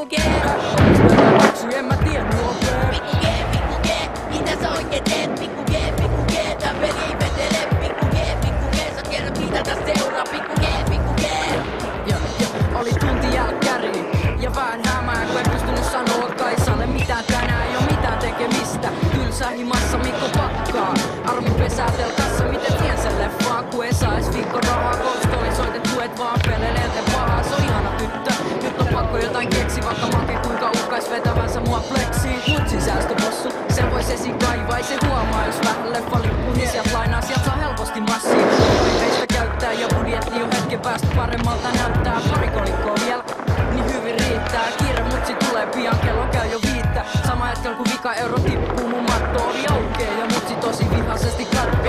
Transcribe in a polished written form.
pikku G. Onks en mä tiedä nuopee. Pikku G, mitä sä oikein teet? Pikku G, tää peli vetelee. Pikku G, sä tiedät mitä tää seuraa. Pikku G. Oli tunti jälkkäri ja vähän hämää, kun en pystynyt sanoa Kaisalle mitään tänään. Ei oo mitään tekemistä, tylsää himassa Mikko pakkaa. Arvi pesää telkassa, miten vien sen leffaan, kun ei saa ees viikko rahaa. Koska oli soitettu, et vaan peleleeltä pahaa. Se on ihana tyttö, nyt on pakko jotain keksi, vaikka make kuinka uhkais vetävänsä mua fleksiin. Mutsin säästöpossu, sen vois esiin kaivaa, ei se huomaa, jos vähän leffalippu, niin sieltä lainaa, sieltä saa helposti massiin. Meistä käyttää ja budjetti on hetken päästä paremmalta näyttää. Pari kolikkoa vielä, niin hyvin riittää. Kiire mutsi tulee pian, kello käy jo 5. Sama hetkellä kun vika euro tippuu, mun matto ovi aukee ja mutsi tosi vihaisesti katsoo.